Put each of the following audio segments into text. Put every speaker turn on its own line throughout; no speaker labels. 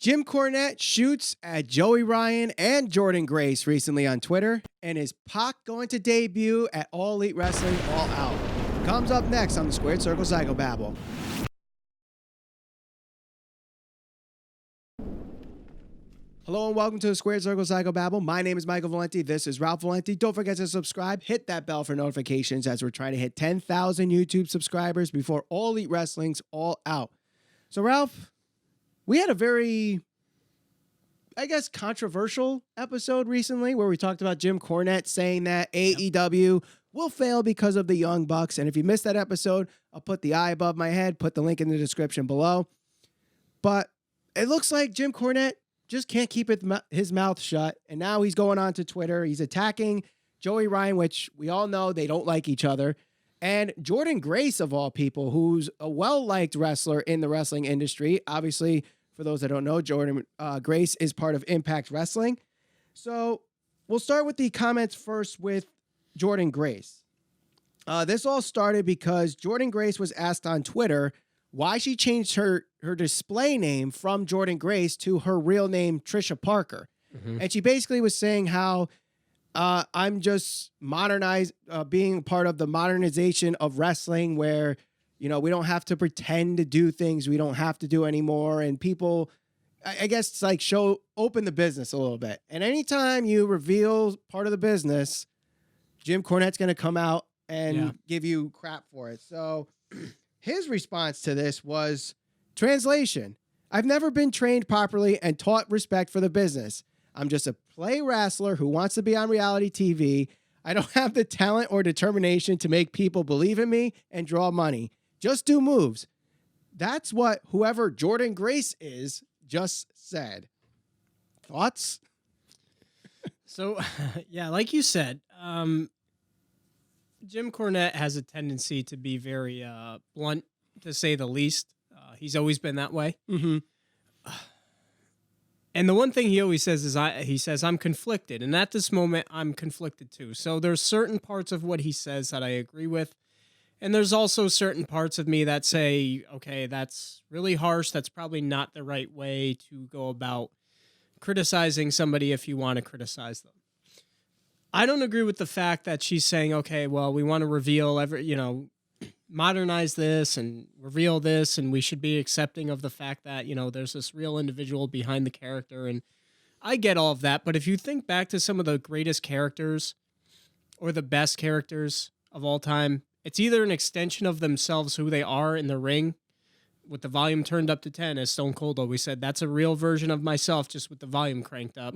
Jim Cornette shoots at Joey Ryan and Jordynne Grace recently on Twitter, and is PAC going to debut at All Elite Wrestling All Out? Comes up next on the Squared Circle Psychobabble. Hello and welcome to the Squared Circle Psychobabble. My name is Michael Valenti. This is Ralph Valenti. Don't forget to subscribe. Hit that bell for notifications as we're trying to hit 10,000 YouTube subscribers before All Elite Wrestling's All Out. So, Ralph, we had a very, I guess, controversial episode recently where we talked about Jim Cornette saying that AEW will fail because of the Young Bucks. And if you missed that episode, I'll put the eye above my head, put the link in the description below. But it looks like Jim Cornette just can't keep his mouth shut. And now he's going on to Twitter. He's attacking Joey Ryan, which we all know they don't like each other. And Jordynne Grace, of all people, who's a well-liked wrestler in the wrestling industry. Obviously, for those that don't know, Jordynne Grace is part of Impact Wrestling. So we'll start with the comments first with Jordynne Grace. This all started because Jordynne Grace was asked on Twitter why she changed her display name from Jordynne Grace to her real name, Trisha Parker. And she basically was saying how I'm just being part of the modernization of wrestling where, you know, we don't have to pretend to do things we don't have to do anymore. And people, I guess it's like open the business a little bit. And anytime you reveal part of the business, Jim Cornette's going to come out and give you crap for it. So his response to this was, translation, I've never been trained properly and taught respect for the business. I'm just a play wrestler who wants to be on reality TV. I don't have the talent or determination to make people believe in me and draw money. Just do moves. That's what whoever Jordynne Grace is just said. Thoughts?
So, yeah, like you said, Jim Cornette has a tendency to be very blunt, to say the least. He's always been that way. And the one thing he always says is, he says, I'm conflicted. And at this moment, I'm conflicted too. So there's certain parts of what he says that I agree with. And there's also certain parts of me that say, okay, that's really harsh. That's probably not the right way to go about criticizing somebody if you want to criticize them. I don't agree with the fact that she's saying, okay, well, we want to reveal modernize this and reveal this, and we should be accepting of the fact that, you know, there's this real individual behind the character. And I get all of that, but if you think back to some of the greatest characters or the best characters of all time, it's either an extension of themselves, who they are in the ring, with the volume turned up to 10, as Stone Cold always said, that's a real version of myself, just with the volume cranked up,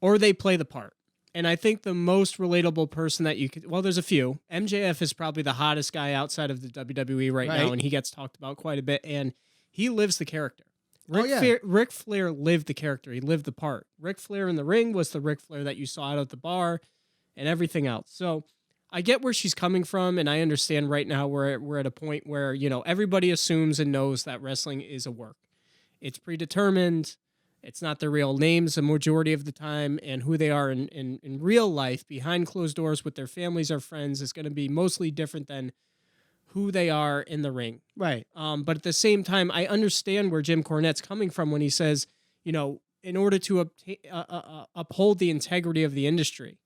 or they play the part. And I think the most relatable person that you could, well, there's a few. MJF is probably the hottest guy outside of the WWE right now, and he gets talked about quite a bit, and he lives the character. Ric Flair lived the character. He lived the part. Ric Flair in the ring was the Ric Flair that you saw out at the bar and everything else. So I get where she's coming from, and I understand right now we're at a point where, you know, everybody assumes and knows that wrestling is a work. It's predetermined. It's not their real names the majority of the time, and who they are in real life behind closed doors with their families or friends is going to be mostly different than who they are in the ring.
Right.
But at the same time, I understand where Jim Cornette's coming from when he says, you know, in order to uphold the integrity of the industry,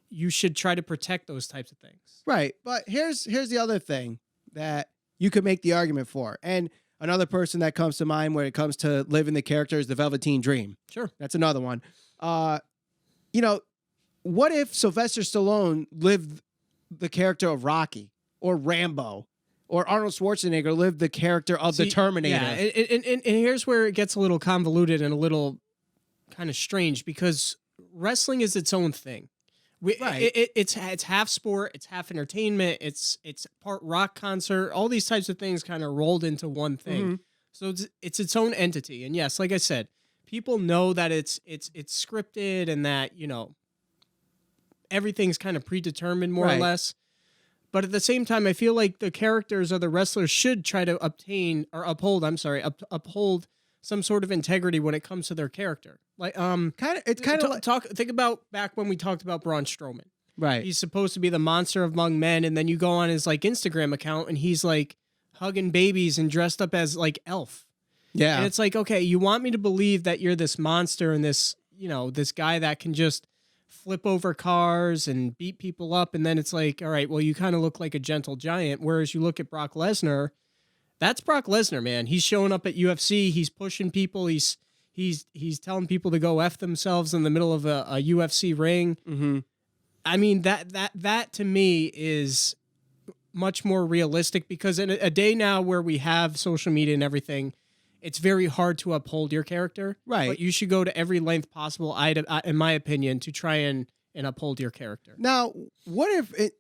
you should try to protect those types of things.
Right. But here's the other thing that you could make the argument for. And another person that comes to mind when it comes to living the character is the Velveteen Dream.
Sure.
That's another one. You know, what if Sylvester Stallone lived the character of Rocky or Rambo, or Arnold Schwarzenegger lived the character of the Terminator?
Yeah, and here's where it gets a little convoluted and a little kind of strange, because wrestling is its own thing. It's half sport, it's half entertainment, it's part rock concert, all these types of things kind of rolled into one thing. So it's its own entity. And yes, like I said, people know that it's scripted and that, you know, everything's kind of predetermined more or less. But at the same time, I feel like the characters or the wrestlers should try to uphold some sort of integrity when it comes to their character. Like, think about back when we talked about Braun Strowman.
Right.
He's supposed to be the monster among men, and then you go on his like Instagram account and he's like hugging babies and dressed up as like Elf.
Yeah.
And it's like, okay, you want me to believe that you're this monster and this, this guy that can just flip over cars and beat people up. And then it's like, all right, well, you kind of look like a gentle giant. Whereas you look at Brock Lesnar, that's Brock Lesnar, man. He's showing up at UFC. He's pushing people. He's telling people to go F themselves in the middle of a UFC ring.
Mm-hmm.
I mean, that to me is much more realistic, because in a day now where we have social media and everything, it's very hard to uphold your character.
Right.
But you should go to every length possible, in my opinion, to try and uphold your character.
Now, what if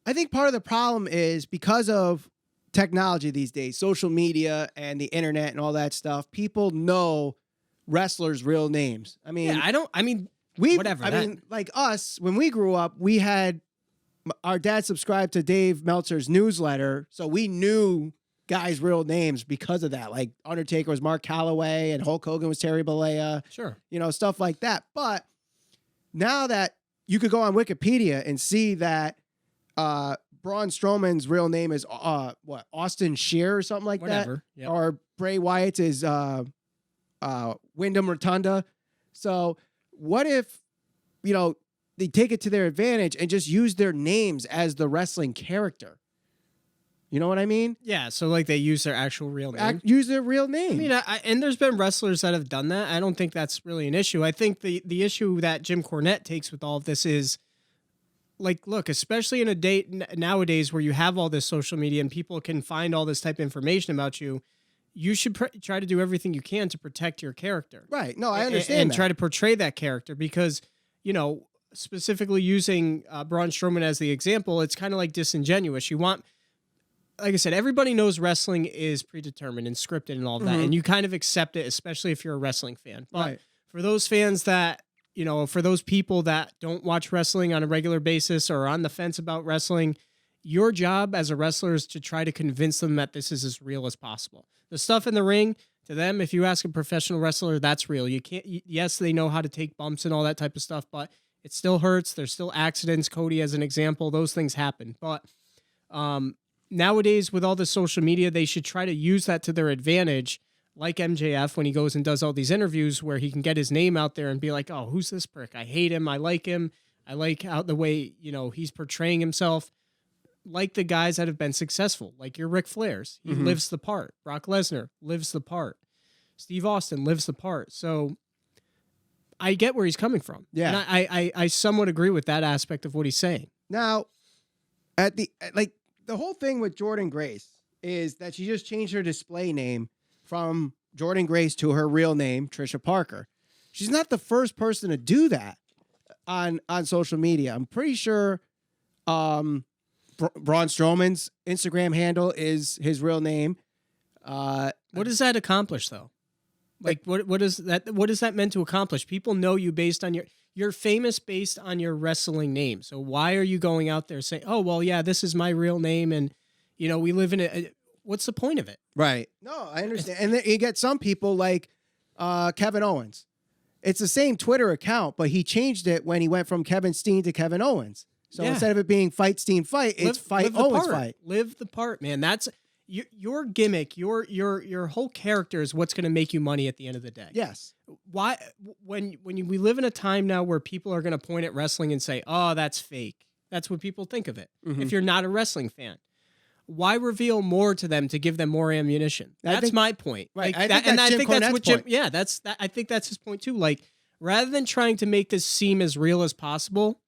I think part of the problem is because of technology these days, social media and the internet and all that stuff, people know wrestlers' real names. I mean, like us, when we grew up, we had our dad subscribed to Dave Meltzer's newsletter, so we knew guys' real names because of that. Like Undertaker was Mark Calloway and Hulk Hogan was Terry Bollea.
Sure.
Stuff like that. But now that you could go on Wikipedia and see that Braun Strowman's real name is Austin Shear or something like that.
Yep.
Or Bray Wyatt's is Wyndham Rotunda. So what if, they take it to their advantage and just use their names as the wrestling character? You know what I mean?
Yeah, so like they use their actual real name.
Use their real name.
I mean, and there's been wrestlers that have done that. I don't think that's really an issue. I think the issue that Jim Cornette takes with all of this is, like, look, especially in a day nowadays where you have all this social media and people can find all this type of information about you, you should try to do everything you can to protect your character.
Right. No, I understand
and
that.
try to portray that character, because, specifically using Braun Strowman as the example, it's kind of like disingenuous. You want, like I said, everybody knows wrestling is predetermined and scripted and all of that, and you kind of accept it, especially if you're a wrestling fan. But for those fans that, for those people that don't watch wrestling on a regular basis or are on the fence about wrestling, your job as a wrestler is to try to convince them that this is as real as possible. The stuff in the ring, to them, if you ask a professional wrestler, that's real. You can't. Yes, they know how to take bumps and all that type of stuff, but it still hurts. There's still accidents. Cody, as an example, those things happen. But nowadays, with all the social media, they should try to use that to their advantage, like MJF when he goes and does all these interviews where he can get his name out there and be like, oh, who's this prick? I hate him. I like him. I like how the way, he's portraying himself. Like the guys that have been successful, like your Ric Flairs. He lives the part. Brock Lesnar lives the part. Steve Austin lives the part. So I get where he's coming from.
Yeah.
And I somewhat agree with that aspect of what he's saying.
Now, the whole thing with Jordynne Grace is that she just changed her display name from Jordynne Grace to her real name, Trisha Parker. She's not the first person to do that on social media. I'm pretty sure Braun Strowman's Instagram handle is his real name.
What does that accomplish, though? Like, what is that? What is that meant to accomplish? People know you based on you're famous based on your wrestling name. So why are you going out there saying, oh, well, yeah, this is my real name, and we live in what's the point of it?
Right. No, I understand. And then you get some people like Kevin Owens. It's the same Twitter account, but he changed it when he went from Kevin Steen to Kevin Owens. So instead of it being Fight Steen Fight, it's Fight Owens Fight.
Live the part, man. That's your gimmick. Your whole character is what's going to make you money at the end of the day.
Yes.
Why we live in a time now where people are going to point at wrestling and say, "Oh, that's fake." That's what people think of it. If you're not a wrestling fan, why reveal more to them to give them more ammunition? That's my point.
Right.
Like,
I think that's what Jim.
Point. Yeah, I think that's his point too. Like, rather than trying to make this seem as real as possible,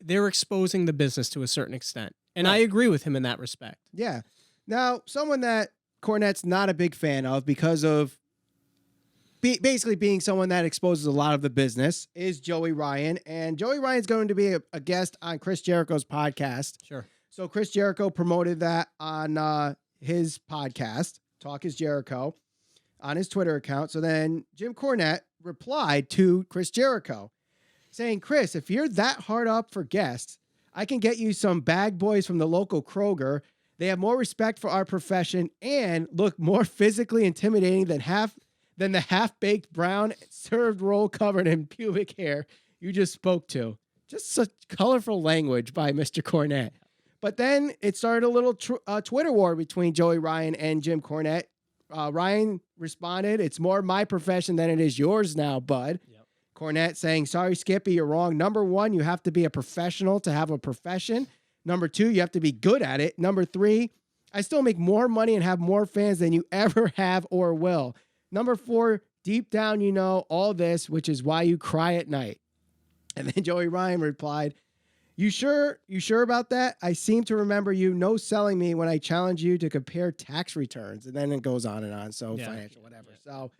they're exposing the business to a certain extent, and I agree with him in that respect.
Yeah. Now, someone that Cornette's not a big fan of because of basically being someone that exposes a lot of the business is Joey Ryan. And Joey Ryan's going to be a guest on Chris Jericho's podcast.
Sure.
So Chris Jericho promoted that on his podcast, Talk is Jericho, on his Twitter account. So then Jim Cornette replied to Chris Jericho saying, Chris, if you're that hard up for guests, I can get you some bag boys from the local Kroger. They have more respect for our profession and look more physically intimidating than the half-baked brown served roll covered in pubic hair you just spoke to. Just such colorful language by Mr. Cornette. But then it started a little Twitter war between Joey Ryan and Jim Cornette. Ryan responded, "It's more my profession than it is yours now, bud."
Yep.
Cornette saying, "Sorry, Skippy, you're wrong. Number 1, you have to be a professional to have a profession. Number 2, you have to be good at it. Number 3, I still make more money and have more fans than you ever have or will. Number 4, deep down, you know all this, which is why you cry at night." And then Joey Ryan replied, You sure about that? I seem to remember you no selling me when I challenged you to compare tax returns." And then it goes on and on. So financial, whatever. So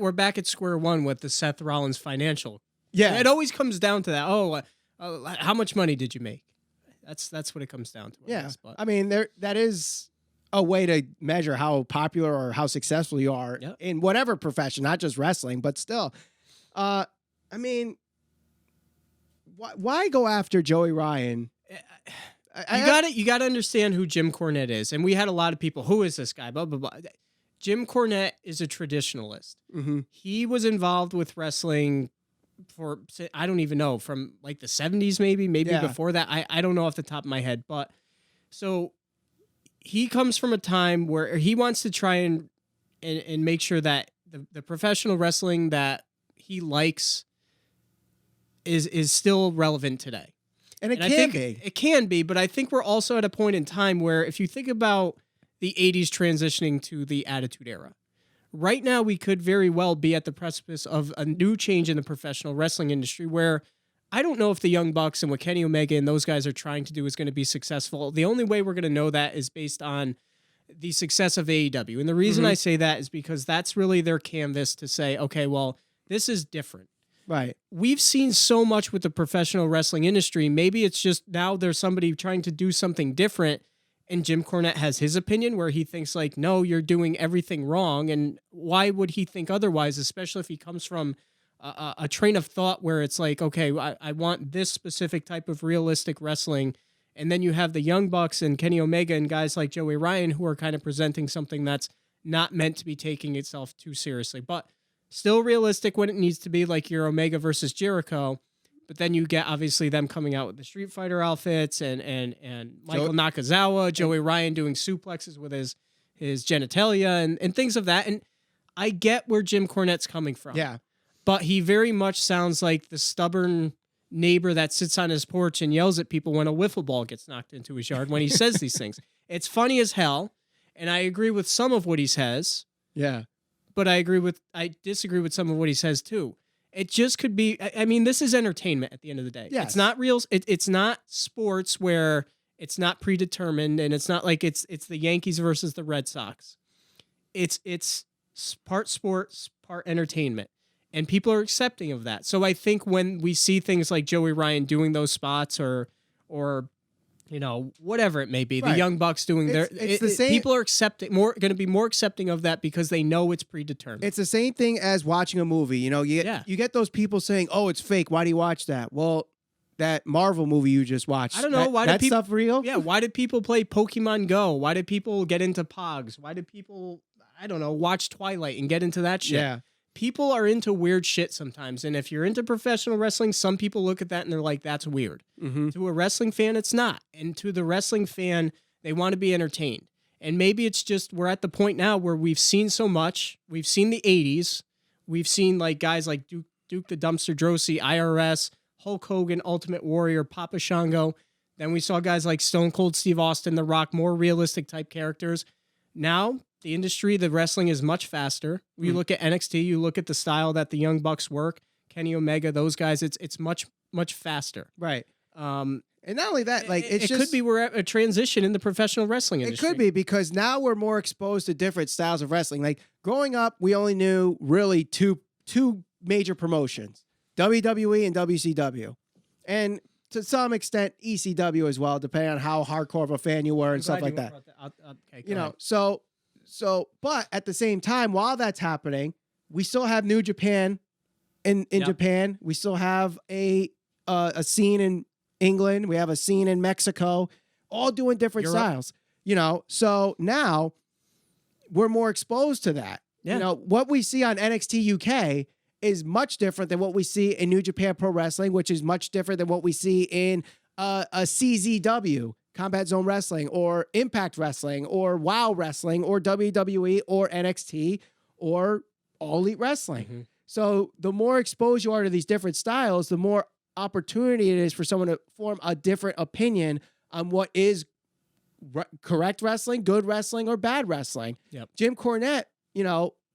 we're back at square one with the Seth Rollins financial.
Yeah.
It always comes down to that. How much money did you make? That's what it comes down to.
Yeah. I mean, that is a way to measure how popular or how successful you are in whatever profession, not just wrestling, but still. I mean, why go after Joey Ryan?
You got to understand who Jim Cornette is. And we had a lot of people, who is this guy? Blah, blah, blah. Jim Cornette is a traditionalist.
Mm-hmm.
He was involved with wrestling for, I don't even know, from like the 70s maybe before that. I don't know off the top of my head. But so he comes from a time where he wants to try and make sure that the professional wrestling that he likes is still relevant today.
And it
can be, but I think we're also at a point in time where if you think about the 80s transitioning to the Attitude Era, right now we could very well be at the precipice of a new change in the professional wrestling industry where I don't know if the Young Bucks and what Kenny Omega and those guys are trying to do is going to be successful. The only way we're going to know that is based on the success of AEW. And the reason I say that is because that's really their canvas to say, okay, well, this is different.
Right.
We've seen so much with the professional wrestling industry. Maybe it's just now there's somebody trying to do something different, and Jim Cornette has his opinion where he thinks like, no, you're doing everything wrong. And why would he think otherwise, especially if he comes from a train of thought where it's like, okay, I want this specific type of realistic wrestling. And then you have the Young Bucks and Kenny Omega and guys like Joey Ryan who are kind of presenting something that's not meant to be taking itself too seriously, but still realistic when it needs to be, like your Omega versus Jericho. But then you get obviously them coming out with the Street Fighter outfits and Michael Nakazawa, Joey Ryan doing suplexes with his genitalia and things of that. And I get where Jim Cornette's coming from.
Yeah.
But he very much sounds like the stubborn neighbor that sits on his porch and yells at people when a wiffle ball gets knocked into his yard when he says these things. It's funny as hell. And I agree with some of what he says.
Yeah.
But I disagree with some of what he says too. It just could be, I mean, this is entertainment at the end of the day.
Yes.
It's not real. It's not sports where it's not predetermined and it's not like it's the Yankees versus the Red Sox. It's part sports, part entertainment. And people are accepting of that. So I think when we see things like Joey Ryan doing those spots or you know, whatever it may be, the Young Bucks doing
the same.
People are going to be more accepting of that because they know it's predetermined.
It's the same thing as watching a movie. You know, you get those people saying, "Oh, it's fake. Why do you watch that?" Well, that Marvel movie you just watched.
I don't know.
Why did people, stuff real?
Yeah. Why did people play Pokemon Go? Why did people get into Pogs? Why did people, I don't know, watch Twilight and get into that shit?
Yeah.
People are into weird shit sometimes. And if you're into professional wrestling, some people look at that and they're like, that's weird.
Mm-hmm.
To a wrestling fan, it's not. And to the wrestling fan, they want to be entertained. And maybe it's just we're at the point now where we've seen so much. We've seen the 80s. We've seen like guys like Duke the Dumpster Droese, IRS, Hulk Hogan, Ultimate Warrior, Papa Shango. Then we saw guys like Stone Cold Steve Austin, The Rock, more realistic type characters. Now, the industry, the wrestling is much faster. You look at NXT, you look at the style that the Young Bucks work, Kenny Omega, those guys, it's much, much faster.
Right. And not only that, like it
could be we're at a transition in the professional wrestling industry.
It could be because now we're more exposed to different styles of wrestling. Like growing up, we only knew really two major promotions, WWE and WCW. And to some extent, ECW as well, depending on how hardcore of a fan you were and stuff like that.
Okay,
you know, so, but at the same time, while that's happening, we still have New Japan in Japan. We still have a scene in England. We have a scene in Mexico, all doing different styles, you know? So now we're more exposed to that.
Yeah.
You know, what we see on NXT UK is much different than what we see in New Japan Pro Wrestling, which is much different than what we see in a CZW Combat Zone Wrestling or Impact Wrestling or WoW Wrestling or WWE or NXT or All Elite Wrestling.
Mm-hmm.
So the more exposed you are to these different styles, the more opportunity it is for someone to form a different opinion on what is correct wrestling, good wrestling, or bad wrestling.
Yep.
Jim Cornette,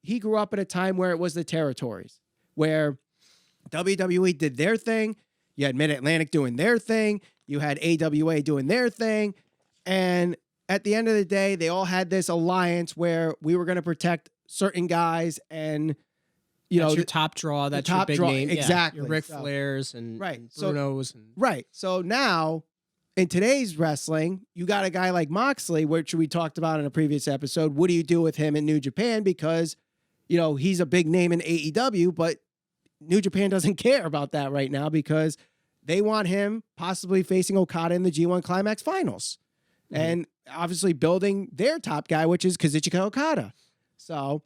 he grew up at a time where it was the territories, where WWE did their thing. You had Mid-Atlantic doing their thing. You had AWA doing their thing. And at the end of the day, they all had this alliance where we were going to protect certain guys and,
that's your top draw. That's your big name.
Exactly.
Your Ric Flairs and Brunos.
Right. So now, in today's wrestling, you got a guy like Moxley, which we talked about in a previous episode. What do you do with him in New Japan? Because, he's a big name in AEW, but New Japan doesn't care about that right now because they want him possibly facing Okada in the G1 Climax Finals. Mm-hmm. And obviously building their top guy, which is Kazuchika Okada. So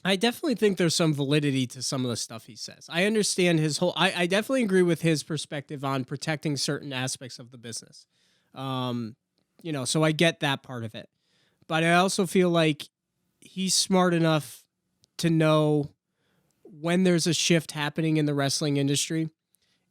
I definitely think there's some validity to some of the stuff he says. I understand his whole... I definitely agree with his perspective on protecting certain aspects of the business. So I get that part of it. But I also feel like he's smart enough to know when there's a shift happening in the wrestling industry.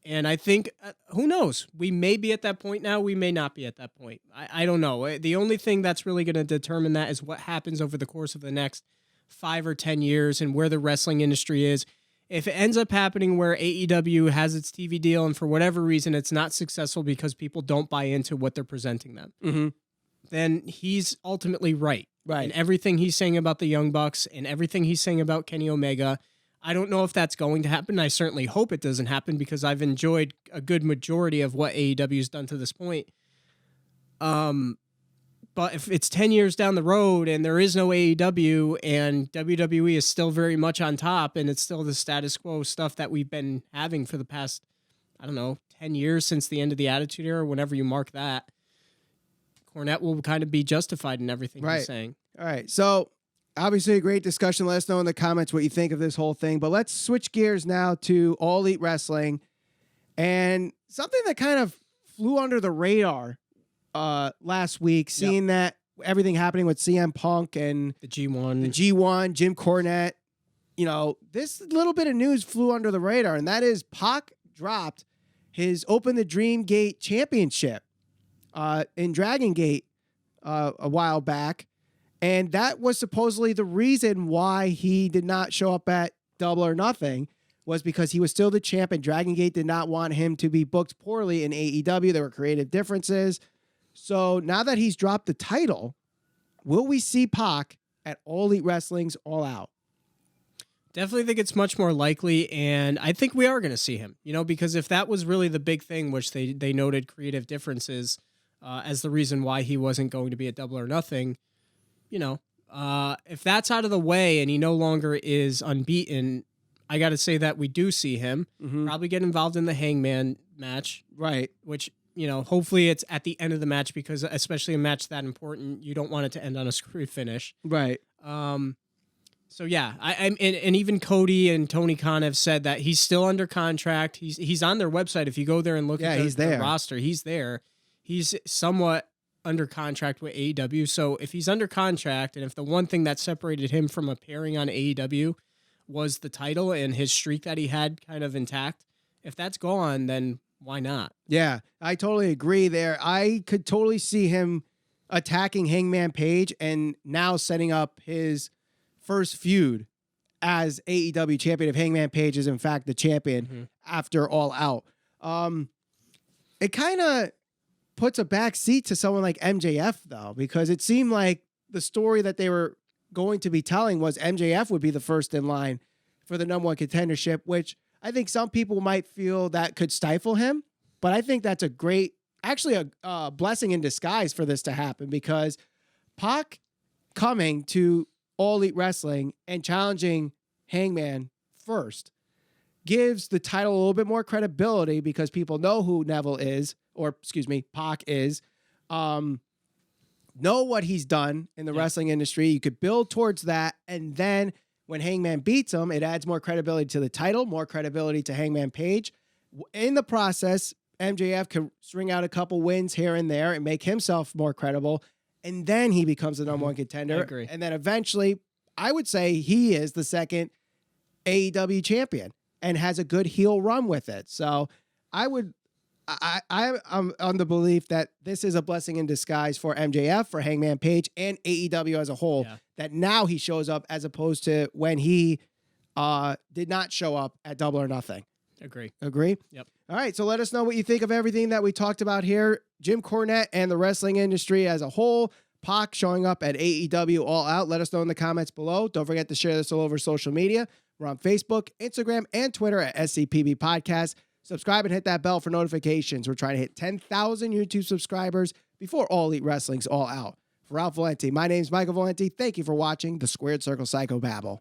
And I think, who knows? We may be at that point now. We may not be at that point. I don't know. The only thing that's really going to determine that is what happens over the course of the next 5 or 10 years and where the wrestling industry is. If it ends up happening where AEW has its TV deal and for whatever reason it's not successful because people don't buy into what they're presenting them, then he's ultimately right.
Right.
And everything he's saying about the Young Bucks and everything he's saying about Kenny Omega, I don't know if that's going to happen. I certainly hope it doesn't happen because I've enjoyed a good majority of what AEW's done to this point. But if it's 10 years down the road and there is no AEW and WWE is still very much on top and it's still the status quo stuff that we've been having for the past, 10 years since the end of the Attitude Era, whenever you mark that, Cornette will kind of be justified in everything he's saying.
All right. So obviously a great discussion. Let us know in the comments what you think of this whole thing. But let's switch gears now to All Elite Wrestling and something that kind of flew under the radar last week, seeing that everything happening with CM Punk and
the G1,
Jim Cornette, this little bit of news flew under the radar, and that is PAC dropped his Open the Dream Gate championship in Dragon Gate a while back. And that was supposedly the reason why he did not show up at Double or Nothing, was because he was still the champ and Dragon Gate did not want him to be booked poorly in AEW. There were creative differences. So now that he's dropped the title, will we see PAC at All Elite Wrestling's All Out?
Definitely think it's much more likely, and I think we are going to see him, because if that was really the big thing, which they noted creative differences as the reason why he wasn't going to be at Double or Nothing, if that's out of the way and he no longer is unbeaten, I got to say that we do see him probably get involved in the Hangman match.
Right.
Which, hopefully it's at the end of the match because especially a match that important, you don't want it to end on a screwy finish.
Right.
So yeah, and even Cody and Tony Khan have said that he's still under contract. He's on their website. If you go there and look at their roster, he's there. He's somewhat under contract with AEW. So if he's under contract, and if the one thing that separated him from appearing on AEW was the title and his streak that he had kind of intact, if that's gone, then why not? Yeah,
I totally agree there. I could totally see him attacking Hangman Page and now setting up his first feud as AEW champion if Hangman Page is in fact the champion after All Out. It kind of puts a back seat to someone like MJF though, because it seemed like the story that they were going to be telling was MJF would be the first in line for the number one contendership, which I think some people might feel that could stifle him. But I think that's actually a blessing in disguise for this to happen, because PAC coming to All Elite Wrestling and challenging Hangman first gives the title a little bit more credibility because people know who Neville is, or PAC is, know what he's done in the wrestling industry. You could build towards that. And then when Hangman beats him, it adds more credibility to the title, more credibility to Hangman Page. In the process, MJF could string out a couple wins here and there and make himself more credible. And then he becomes the number one contender.
I agree.
And then eventually, I would say he is the second AEW champion and has a good heel run with it. So I'm on the belief that this is a blessing in disguise for MJF, for Hangman Page, and AEW as a whole, that now he shows up as opposed to when he did not show up at Double or Nothing.
Agree?
Yep. All right, so let us know what you think of everything that we talked about here. Jim Cornette and the wrestling industry as a whole. PAC showing up at AEW All Out. Let us know in the comments below. Don't forget to share this all over social media. We're on Facebook, Instagram, and Twitter at SCPB Podcast. Subscribe and hit that bell for notifications. We're trying to hit 10,000 YouTube subscribers before All Elite Wrestling's All Out. For Ralph Valenti, my name's Michael Valenti. Thank you for watching the Squared Circle Psycho Babble.